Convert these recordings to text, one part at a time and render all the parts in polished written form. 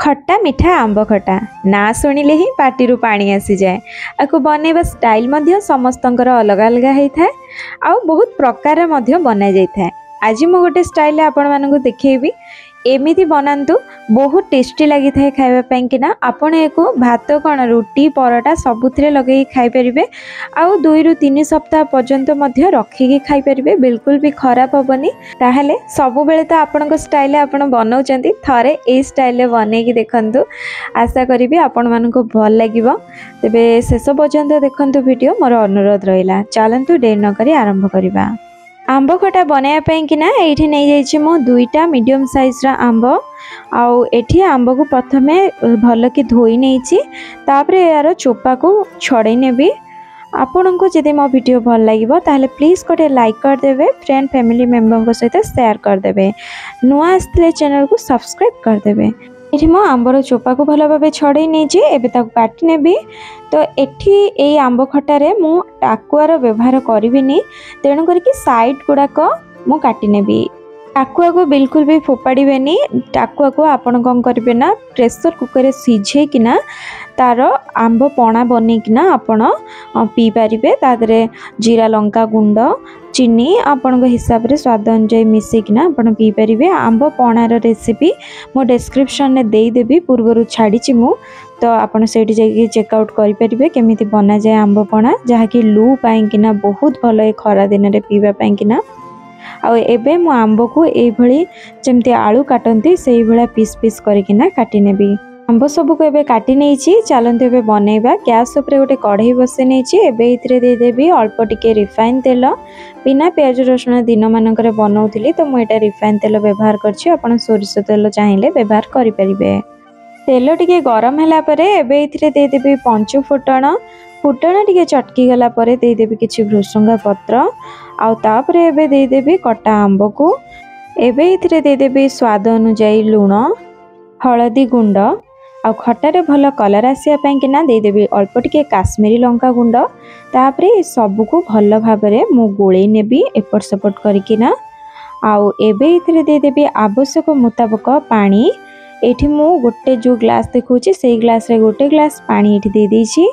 खट्टा मिठा आंब खटा ना शुणिले ही पाटिरू पानी आसी जाए। आपको बनैबा स्टाइल मध्य समस्तंकर अलग अलग होता है आ बहुत प्रकार मध्य बना जाए। आज मु गोटे स्टाइल आपण मानकु देखेबी एमिति बनातु बहुत टेस्टी लगी था खावाई कि आपण एक भात कण रुटी परोटा सबुथिरे लगे खाई परिबे आउ 2 ରୁ 3 सप्ताह पर्यंत मध्य रखिकी खाई परिबे बिल्कुल भी खराब होबनी। ताहले सब बेले तो आपनको स्टाइल आपण बनाउचंती थरे ए स्टाइल बनै कि देखंतु आशा करिबी आपण मानको भल लागिबो। तबे शेष पर्यंत देखंतु वीडियो मोर अनुरोध रहिला। चलंतु देर न करी आरंभ करिबा। आंब खटा बनाया कि ना ये नहीं जाइए मो 2टा मीडियम साइज आंब आउ एठी आंब को प्रथमे भल कि धोई नहीं तापर यार चोपा को छड़े नेबी। आपन को जदि मो वीडियो भल लगे ताहले प्लीज गोटे लाइक करदेवे, फ्रेंड फैमिली मेंबर सहित शेयर करदेवे, नुआ आसले चैनल को सब्सक्राइब करदेवे। ये मो आंबर चोपा को भल भाव छड़े नहीं एवं काटी नेबी। तो एठी ए आंब खटारे मु टाकुआर व्यवहार करिबिनी, तेणु करके साइड गुड़ाक मु काटी नेबी। टाकुआ को बिल्कुल भी फोपाड़बेनी। टाकुआ को आपण कौन करेंगे ना प्रेसर कुकर सीझे किना तार आंब पणा बनईकिना आपण पी पारे। तादरे जीरा लंका गुंड चीनी आपण हिसाब से स्वाद अनुसार मिसेकिना आपण पी पारे। आंब पणार रेसिपी मो डिस्क्रिप्शन में देदेवी पूर्वर छाड़ी मु, तो आपड़ से चेकआउट करेंगे केमी बना जाए आंब पणा जहाँकि लू पाईकिना बहुत भल ए खरा दिन में पीवाईकिना। आबे मु आंब को ये जमती आलू काटती से भाया पीस पीस करकिना काटी नेबी। आंब सब को एबे काटी नहीं चलते एबे बनैबा। गैस उपरे गोटे कढ़ई बसई नहीं एबे देदेवी अल्प टिके रिफाइन तेल। बिना प्याज रसुण दिन मानक बनाऊली तो मुझे रिफाइन तेल व्यवहार कर सोरिष तेल चाहिए व्यवहार करें। तेल टिके गरम है देदेवी पंचु फुटण। फुटण टिके चटकी गला परे देदेवी किछि भृसंगा पत्र आउ तापरे एबे देदेवी कटा आंब को। एबे इथिरे देदेवी स्वाद अनुसार लूण हलदी गुंड आउ खटारे भल कलर आसिया पई किना देदेवी अल्प टिके काश्मीरी लंका गुंड। तापरे सब को भल भाबरे मु गोळै नेबी एपट सेपट करिकिना। आउ एबे इथिरे देदेवी आवश्यक मुताबिक पानी। एठी मु गोटे जो ग्लास देखौछि से ग्लास रे गोटे ग्लास पानी एठी दे देछि।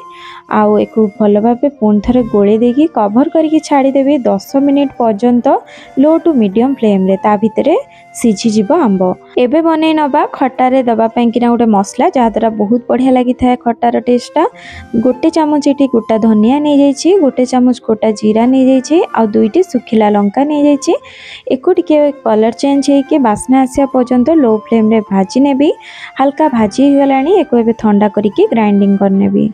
आउ एको भल भाबे पुन थरे गोळे देकी कवर करके छाड़ी देबे 10 मिनिट पर्यंत लो टू मीडियम फ्लेम रे। ता भितरे सीझी जीव आंब। एबे बनै नबा खटारे दबा पई किना गोटे मसला जहा द्वारा बहुत बढ़िया लागि थाए खटार टेस्टटा। गोटे चामच एठी गोटा धनिया नै जाइछि, गोटे चामच गोटा जीरा नै जाइछि आ 2टी सुखिला लंका नै जाइछि। एको टिके कलर चेंज हे के बास्ना आसिया पर्यंत लो फ्लेम रे भाजी नेबी। हल्का भाजी गलानी एको एबे ठंडा करके ग्राइंडिंग करनेबी।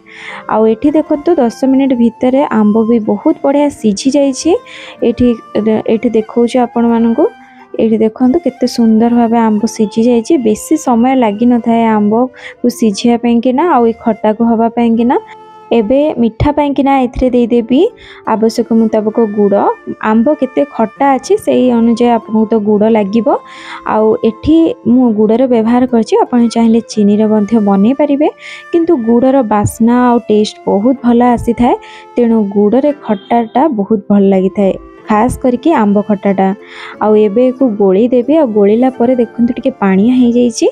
आउ एठी देखंतु 10 मिनिट भितर आंब भी बहुत बढ़िया सीझी जाइछि। एठी देखौछि आपण मानकु ये देखो केते सुंदर भाव आंब सीझी जाइए। बेसी समय लगी न थाए आंब को सीझापी कि ना आउ खटा को हवापाई कि ना। एबे मिठा पाई कि ना एथिरे दे देबी आवश्यक मुताबिक गुड़। आंब केते खट्टा अच्छी से अनुसार आपको तो गुड़ लगिबो। आउ एठी मु गुड़र व्यवहार करछि। आपण चाहिले चीनी रे मध्य बनै परिबे, किंतु गुड़र बास्ना आउ टेस्ट बहुत भल आसी थाए। तेणु गुड़रे खट्टाटा बहुत भल लगी थाए, खास करके आंब खटाटा। आउ एबे को गोली देबी। आ गोलीला परे देखंतु टिके पानिया हे जाइछि।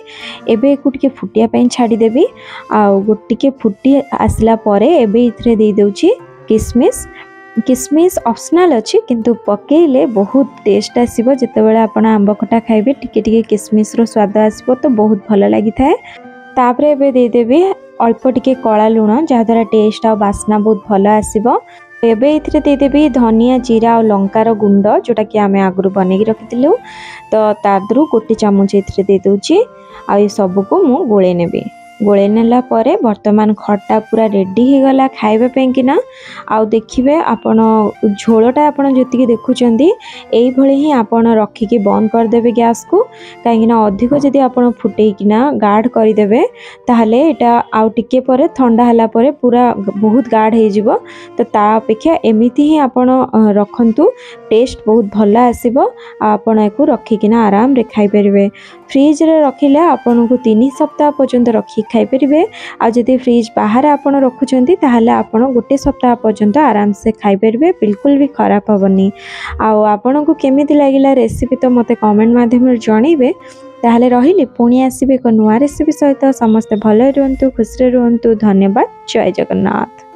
एबे को टिके फुटिया पई छाडी देबी। आउ गोटिके फुटी आसला परे एबे इथरे दे देउछि किसमिस। किसमिस ऑप्शनल अछि, किंतु पकेइले बहुत टेस्ट आसीबो। जेतेबेले आपण आंब खटा खाइबे टिके टिके किसमिस रो स्वाद आसीबो तो बहुत भल लागि थाए। तापरे एबे दे देबी अल्प टिके कळा लूण जहा द्वारा टेस्ट आ बास्ना बहुत भल आसीबो। एबे इथिरे दे देबी धनिया जीरा और लंकार गुंड जोटा कि आमे आगु बनेकी रखिथिलु। तो तादरु गोटे चामच इथिरे दे दोछि। आ ये सब को मु गोळे नेबी। गोळे नेला परे वर्तमान खट्टा पूरा रेडी हो गला खाइबा पे किना। आउ देखिबे आपण झोलटा आपण जति देखुचंदी एई भली ही आपण रखिकी बंद कर देबे गैस को। काहे ना अधिक जदि आपण फुटेई किना गाढ़ कर देबे ताहले एटा आउ टिके परे ठंडा हला परे पूरा बहुत गाढ़ हे जिवो। तो ता अपेक्षा एमिति ही आपण रखंतु, टेस्ट बहुत भल आसीबो। आपण एको रखिकिना आराम रे खाइ परिबे। फ्रिज रे रखिले आपण को 3 सप्ताह पर्यंत रखी खाई परिबे। आ जदि फ्रिज बाहर आपण रखुचंती ताहले आपण गोटे सप्ताह पर्यंत आराम से खाई परिबे, बिल्कुल भी खराब होबनी। आ आपण को केमिति लागिला रेसिपी तो मते कमेंट माध्यम रे जणैबे। ताहले रहिले पुणी आसिबे एक नुआ रेसिपी सहित। समस्ते भले रुहंतु, खुशी रुहंतु। धन्यवाद। जय जगन्नाथ।